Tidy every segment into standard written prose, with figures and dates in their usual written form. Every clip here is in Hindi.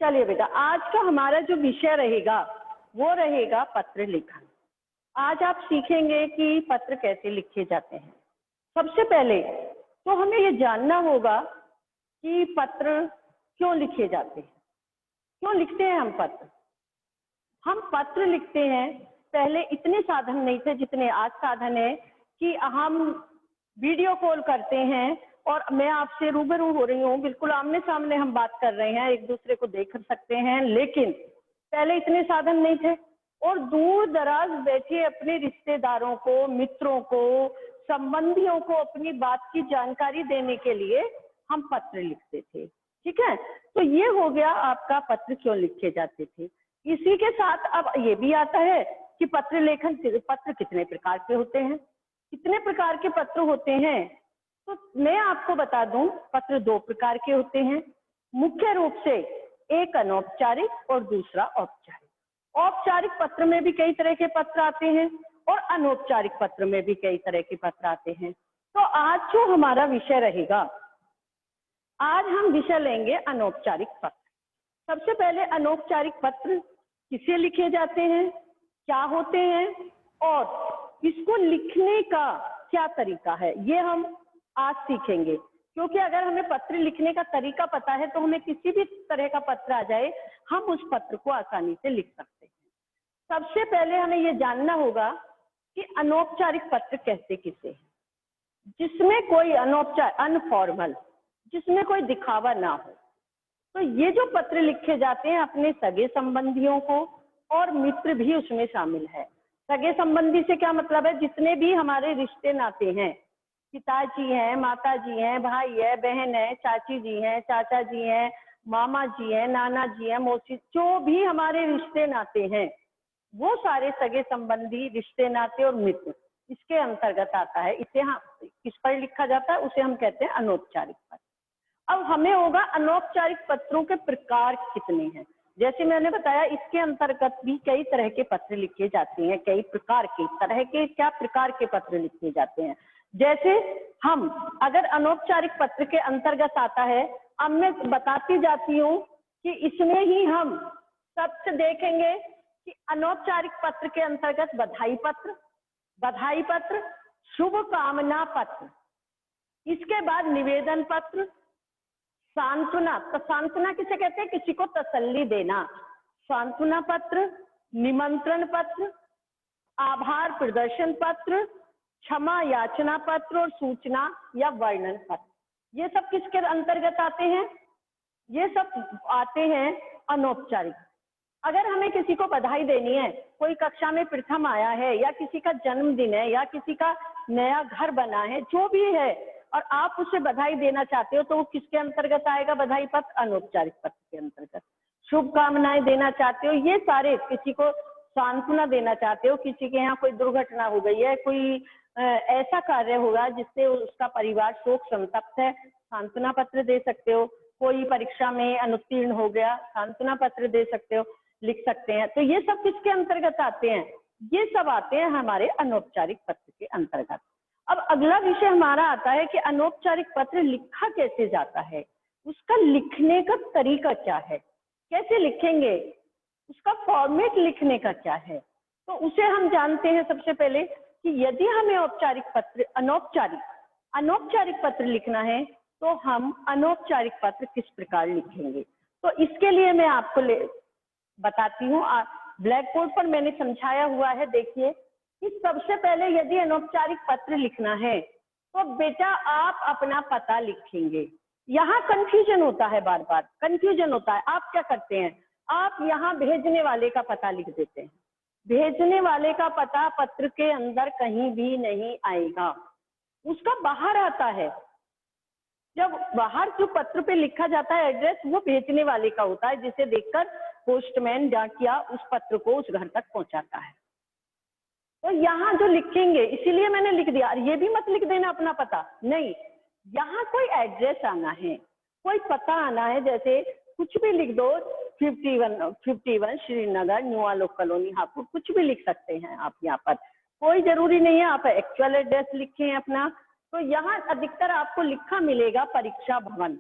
चलिए बेटा, आज का हमारा जो विषय रहेगा वो रहेगा पत्र लेखन। आज आप सीखेंगे कि पत्र कैसे लिखे जाते हैं। सबसे पहले तो हमें ये जानना होगा कि पत्र क्यों लिखे जाते हैं, क्यों लिखते हैं हम पत्र। हम पत्र लिखते हैं, पहले इतने साधन नहीं थे जितने आज साधन है कि हम वीडियो कॉल करते हैं और मैं आपसे रूबरू हो रही हूँ, बिल्कुल आमने सामने हम बात कर रहे हैं, एक दूसरे को देख सकते हैं। लेकिन पहले इतने साधन नहीं थे और दूर दराज बैठे अपने रिश्तेदारों को, मित्रों को, संबंधियों को अपनी बात की जानकारी देने के लिए हम पत्र लिखते थे। ठीक है, तो ये हो गया आपका पत्र क्यों लिखे जाते थे। इसी के साथ अब ये भी आता है कि पत्र लेखन, पत्र कितने प्रकार के होते हैं, कितने प्रकार के पत्र होते हैं। तो मैं आपको बता दूं, पत्र दो प्रकार के होते हैं मुख्य रूप से, एक अनौपचारिक और दूसरा औपचारिक। औपचारिक पत्र में भी कई तरह के पत्र आते हैं और अनौपचारिक पत्र में भी कई तरह के पत्र आते हैं। तो आज जो हमारा विषय रहेगा, आज हम विषय लेंगे अनौपचारिक पत्र। सबसे पहले अनौपचारिक पत्र किसे लिखे जाते हैं, क्या होते हैं और इसको लिखने का क्या तरीका है, ये हम आज सीखेंगे। क्योंकि अगर हमें पत्र लिखने का तरीका पता है तो हमें किसी भी तरह का पत्र आ जाए, हम उस पत्र को आसानी से लिख सकते हैं। सबसे पहले हमें ये जानना होगा कि अनौपचारिक पत्र कहते किसे हैं, जिसमें कोई अनफॉर्मल, जिसमें कोई दिखावा ना हो। तो ये जो पत्र लिखे जाते हैं अपने सगे संबंधियों को, और मित्र भी उसमें शामिल है। सगे संबंधी से क्या मतलब है, जितने भी हमारे रिश्ते नाते हैं, पिताजी हैं, माताजी हैं, भाई है, बहन है, चाची जी हैं, चाचा जी हैं, मामा जी हैं, नाना जी हैं, मौसी, जो भी हमारे रिश्ते नाते हैं वो सारे सगे संबंधी, रिश्ते नाते और मित्र इसके अंतर्गत आता है। इसे हम किस पर लिखा जाता है, उसे हम कहते हैं अनौपचारिक पत्र। अब हमें होगा अनौपचारिक पत्रों के प्रकार कितने हैं। जैसे मैंने बताया, इसके अंतर्गत भी कई तरह के पत्र लिखे जाते हैं, कई प्रकार के, तरह के क्या प्रकार के पत्र लिखे जाते हैं। जैसे हम अगर अनौपचारिक पत्र के अंतर्गत आता है, अब मैं बताती जाती हूँ कि इसमें ही हम सबसे देखेंगे कि अनौपचारिक पत्र के अंतर्गत बधाई पत्र, शुभ कामना पत्र, इसके बाद निवेदन पत्र, सांत्वना, तो सांत्वना किसे कहते हैं, किसी को तसल्ली देना, सांत्वना पत्र, निमंत्रण पत्र, आभार प्रदर्शन पत्र, क्षमा याचना पत्र और सूचना या वर्णन पत्र। ये सब किसके अंतर्गत आते हैं, ये सब आते हैं अनौपचारिक। अगर हमें किसी को बधाई देनी है, कोई कक्षा में प्रथम आया है, या किसी का जन्मदिन है, या किसी का नया घर बना है, जो भी है, और आप उसे बधाई देना चाहते हो, तो वो किसके अंतर्गत आएगा, बधाई पत्र, अनौपचारिक पत्र के अंतर्गत। शुभकामनाएं देना चाहते हो, ये सारे, किसी को सांत्वना देना चाहते हो, किसी के यहाँ कोई दुर्घटना हो गई है, कोई ऐसा कार्य होगा जिससे उसका परिवार शोक संतप्त है, सांत्वना पत्र दे सकते हो। कोई परीक्षा में अनुत्तीर्ण हो गया, सांत्वना पत्र दे सकते हो, लिख सकते हैं। तो ये सब किसके अंतर्गत आते हैं, ये सब आते हैं हमारे अनौपचारिक पत्र के अंतर्गत। अब अगला विषय हमारा आता है कि अनौपचारिक पत्र लिखा कैसे जाता है, उसका लिखने का तरीका क्या है, कैसे लिखेंगे, उसका फॉर्मेट लिखने का क्या है। तो उसे हम जानते हैं सबसे पहले कि यदि हमें अनौपचारिक पत्र लिखना है तो हम अनौपचारिक पत्र किस प्रकार लिखेंगे। तो इसके लिए मैं आपको बताती हूँ, ब्लैक बोर्ड पर मैंने समझाया हुआ है। देखिए कि सबसे पहले यदि अनौपचारिक पत्र लिखना है तो बेटा आप अपना पता लिखेंगे। यहाँ कंफ्यूजन होता है, बार बार कंफ्यूजन होता है। आप क्या करते हैं, आप यहाँ भेजने वाले का पता लिख देते हैं। भेजने वाले का पता पत्र के अंदर कहीं भी नहीं आएगा, उसका बाहर आता है। जब बाहर जो पत्र पे लिखा जाता है एड्रेस, वो भेजने वाले का होता है, जिसे देखकर पोस्टमैन डाकिया उस पत्र को उस घर तक पहुंचाता है। तो यहाँ जो लिखेंगे, इसीलिए मैंने लिख दिया, ये भी मत लिख देना अपना पता, नहीं, यहाँ कोई एड्रेस आना है, कोई पता आना है। जैसे कुछ भी लिख दो, 51 श्रीनगर, न्यू आलोक कॉलोनी, हापुड़, कुछ भी लिख सकते हैं आप यहाँ पर, कोई जरूरी नहीं है आप एक्चुअल एड्रेस लिखें अपना। तो यहाँ अधिकतर आपको लिखा मिलेगा परीक्षा भवन।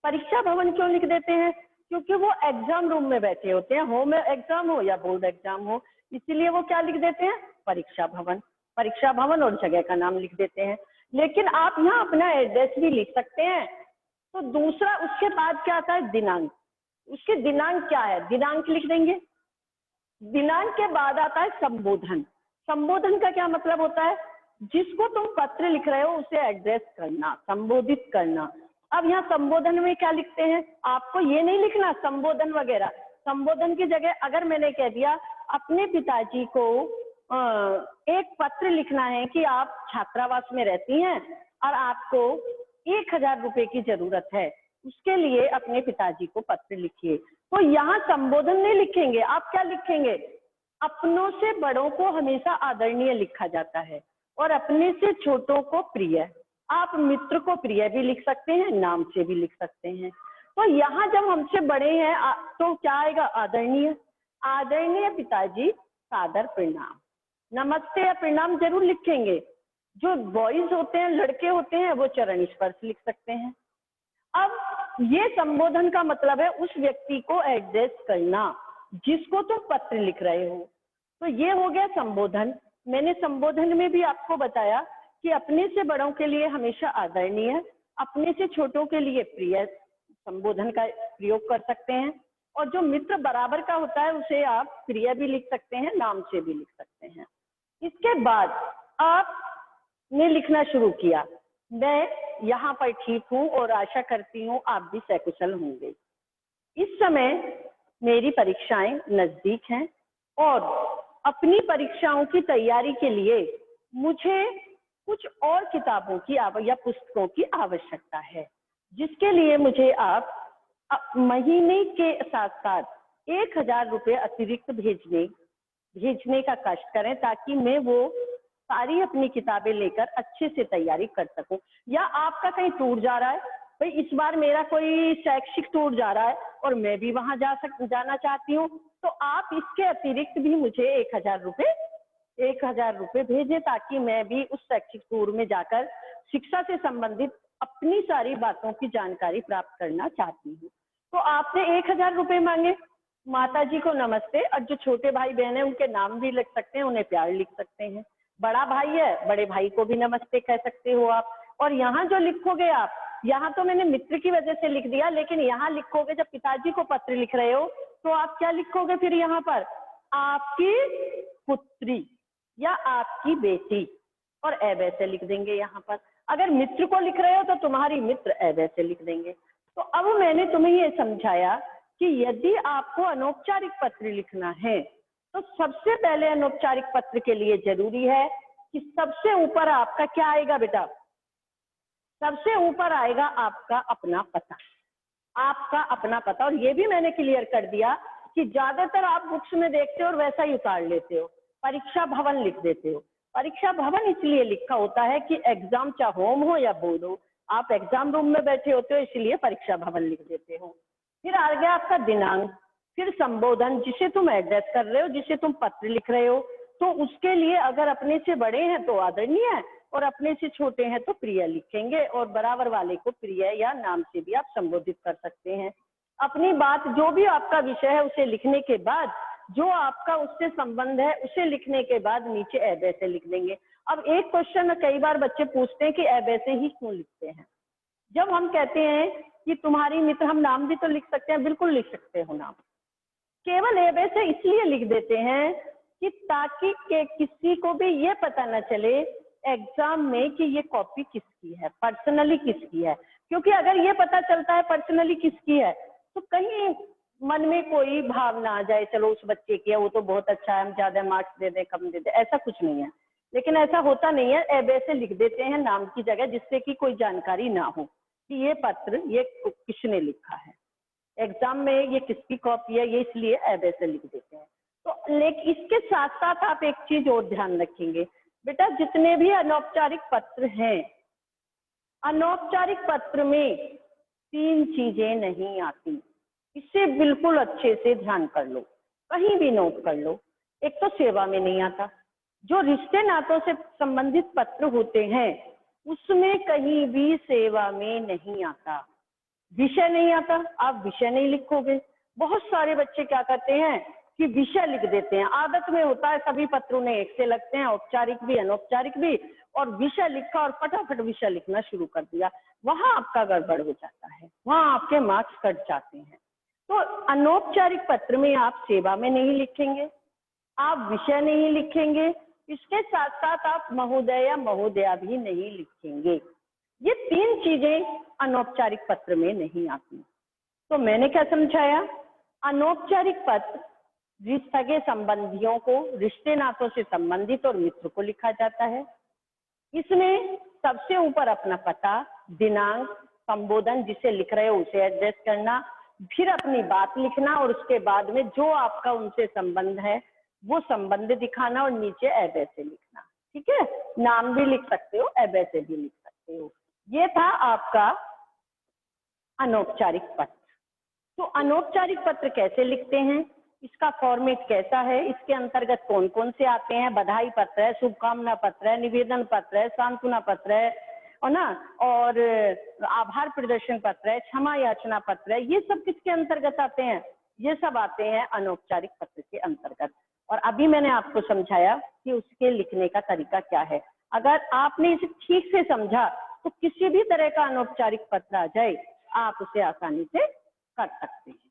परीक्षा भवन क्यों लिख देते हैं, क्योंकि वो एग्जाम रूम में बैठे होते हैं, होम एग्जाम हो या बोर्ड एग्जाम हो, इसीलिए वो क्या लिख देते हैं, परीक्षा भवन। परीक्षा भवन और जगह का नाम लिख देते हैं। लेकिन आप यहाँ अपना एड्रेस भी लिख सकते हैं। तो दूसरा, उसके बाद क्या आता है, दिनांक। उसके दिनांक क्या है, दिनांक लिख देंगे। दिनांक के बाद आता है संबोधन। संबोधन का क्या मतलब होता है, जिसको तुम पत्र लिख रहे हो उसे एड्रेस करना, संबोधित करना। अब यहाँ संबोधन में क्या लिखते हैं, आपको ये नहीं लिखना संबोधन वगैरह। संबोधन की जगह अगर मैंने कह दिया अपने पिताजी को एक पत्र लिखना है कि आप छात्रावास में रहती हैं और आपको 1000 रुपए की जरूरत है, उसके लिए अपने पिताजी को पत्र लिखिए, तो यहाँ संबोधन नहीं लिखेंगे। आप क्या लिखेंगे, अपनों से बड़ों को हमेशा आदरणीय लिखा जाता है और अपने से छोटों को प्रिय। आप मित्र को प्रिय भी लिख सकते हैं, नाम से भी लिख सकते हैं। तो यहाँ जब हमसे बड़े हैं तो क्या आएगा, आदरणीय। आदरणीय पिताजी, सादर प्रणाम। नमस्ते या प्रणाम जरूर लिखेंगे। जो बॉयज होते हैं, लड़के होते हैं, वो चरण स्पर्श लिख सकते हैं। अब ये संबोधन का मतलब है उस व्यक्ति को एड्रेस करना जिसको तुम पत्र लिख रहे हो। तो ये हो गया संबोधन। मैंने संबोधन में भी आपको बताया कि अपने से बड़ों के लिए हमेशा आदरणीय, अपने से छोटों के लिए प्रिय संबोधन का प्रयोग कर सकते हैं। और जो मित्र बराबर का होता है उसे आप प्रिय भी लिख सकते हैं, नाम से भी लिख सकते हैं। इसके बाद आपने लिखना शुरू किया, मैं यहाँ पर ठीक हूँ और आशा करती हूँ आप भी सकुशल होंगे। इस समय मेरी परीक्षाएं नजदीक हैं और अपनी परीक्षाओं की तैयारी के लिए मुझे कुछ और किताबों की या पुस्तकों की आवश्यकता है, जिसके लिए मुझे आप महीने के साथ साथ 1000 रुपये अतिरिक्त भेजने का कष्ट करें, ताकि मैं वो सारी अपनी किताबें लेकर अच्छे से तैयारी कर सकूं। या आपका कहीं टूर जा रहा है, भाई इस बार मेरा कोई शैक्षिक टूर जा रहा है और मैं भी वहां जाना चाहती हूँ, तो आप इसके अतिरिक्त भी मुझे 1000 रुपये भेजें, ताकि मैं भी उस शैक्षिक टूर में जाकर शिक्षा से संबंधित अपनी सारी बातों की जानकारी प्राप्त करना चाहती हूँ। तो आपने 1000 रुपये मांगे। माता जी को नमस्ते, और जो छोटे भाई बहन है उनके नाम भी लिख सकते हैं, उन्हें प्यार लिख सकते हैं। बड़ा भाई है, बड़े भाई को भी नमस्ते कह सकते हो आप। और यहाँ जो लिखोगे आप, यहाँ तो मैंने मित्र की वजह से लिख दिया, लेकिन यहाँ लिखोगे जब पिताजी को पत्र लिख रहे हो तो आप क्या लिखोगे फिर यहाँ पर, आपकी पुत्री या आपकी बेटी, और ऐसे लिख देंगे यहाँ पर। अगर मित्र को लिख रहे हो तो तुम्हारी मित्र ऐसे लिख देंगे। तो अब मैंने तुम्हें ये समझाया कि यदि आपको अनौपचारिक पत्र लिखना है तो सबसे पहले अनौपचारिक पत्र के लिए जरूरी है कि सबसे ऊपर आपका क्या आएगा बेटा, सबसे ऊपर आएगा आपका अपना पता, आपका अपना पता। और ये भी मैंने क्लियर कर दिया कि ज्यादातर आप बुक्स में देखते हो और वैसा ही उतार लेते हो, परीक्षा भवन लिख देते हो। परीक्षा भवन इसलिए लिखा होता है कि एग्जाम चाहे होम हो या बोर्ड हो, आप एग्जाम रूम में बैठे होते हो, इसलिए परीक्षा भवन लिख देते हो। फिर आ गया आपका दिनांक, फिर संबोधन जिसे तुम एड्रेस कर रहे हो, जिसे तुम पत्र लिख रहे हो, तो उसके लिए अगर अपने से बड़े हैं तो आदरणीय है और अपने से छोटे हैं तो प्रिय लिखेंगे, और बराबर वाले को प्रिय या नाम से भी आप संबोधित कर सकते हैं। अपनी बात जो भी आपका विषय है उसे लिखने के बाद, जो आपका उससे संबंध है उसे लिखने के बाद नीचे ऐसे लिख देंगे। अब एक क्वेश्चन कई बार बच्चे पूछते हैं कि ऐसे ही क्यों लिखते हैं। जब हम कहते हैं कि तुम्हारी मित्र, हम नाम भी तो लिख सकते हैं, बिल्कुल लिख सकते हो नाम, केवल ऐसे इसलिए लिख देते हैं कि ताकि किसी को भी ये पता न चले एग्जाम में कि ये कॉपी किसकी है, पर्सनली किसकी है। क्योंकि अगर ये पता चलता है पर्सनली किसकी है तो कहीं मन में कोई भावना आ जाए, चलो उस बच्चे की है, वो तो बहुत अच्छा है, हम ज्यादा मार्क्स दे दें कम दे दें, ऐसा कुछ नहीं है। लेकिन ऐसा होता नहीं है, ऐसे लिख देते हैं नाम की जगह, जिससे कि कोई जानकारी ना हो कि ये पत्र ये किसने लिखा है, एग्जाम में ये किसकी कॉपी है, ये इसलिए ऐसे लिख देते हैं। तो लेकिन इसके साथ साथ आप एक चीज और ध्यान रखेंगे बेटा, जितने भी अनौपचारिक पत्र हैं, अनौपचारिक पत्र में 3 चीजें नहीं आती, इसे बिल्कुल अच्छे से ध्यान कर लो, कहीं भी नोट कर लो। एक तो सेवा में नहीं आता, जो रिश्ते नातों से संबंधित पत्र होते हैं उसमें कहीं भी सेवा में नहीं आता। विषय नहीं आता, आप विषय नहीं लिखोगे। बहुत सारे बच्चे क्या करते हैं कि विषय लिख देते हैं, आदत में होता है, सभी पत्रों में एक से लगते हैं, औपचारिक भी अनौपचारिक भी, और विषय लिखा और फटाफट विषय लिखना शुरू कर दिया, वहां आपका गड़बड़ हो जाता है, वहां आपके मार्क्स कट जाते हैं। तो अनौपचारिक पत्र में आप सेवा में नहीं लिखेंगे, आप विषय नहीं लिखेंगे, इसके साथ साथ आप महोदय या महोदया भी नहीं लिखेंगे। ये 3 चीजें अनौपचारिक पत्र में नहीं आती। तो मैंने क्या समझाया, अनौपचारिक पत्र सगे संबंधियों को, रिश्ते नातों से संबंधित और मित्र को लिखा जाता है। इसमें सबसे ऊपर अपना पता, दिनांक, संबोधन, जिसे लिख रहे हो उसे एड्रेस करना, फिर अपनी बात लिखना, और उसके बाद में जो आपका उनसे संबंध है वो संबंध दिखाना, और नीचे ऐ से लिखना। ठीक है, नाम भी लिख सकते हो, ऐ से भी लिख सकते हो। ये था आपका अनौपचारिक पत्र। तो अनौपचारिक पत्र कैसे लिखते हैं, इसका फॉर्मेट कैसा है, इसके अंतर्गत कौन कौन से आते हैं, बधाई पत्र है, शुभकामना पत्र है, निवेदन पत्र है, सांत्वना पत्र है, और ना, और आभार प्रदर्शन पत्र है, क्षमा याचना पत्र है, ये सब किसके अंतर्गत आते हैं, ये सब आते हैं अनौपचारिक पत्र के अंतर्गत। और अभी मैंने आपको समझाया कि उसके लिखने का तरीका क्या है। अगर आपने इसे ठीक से समझा तो किसी भी तरह का अनौपचारिक पत्र आ जाए, आप उसे आसानी से कर सकते हैं।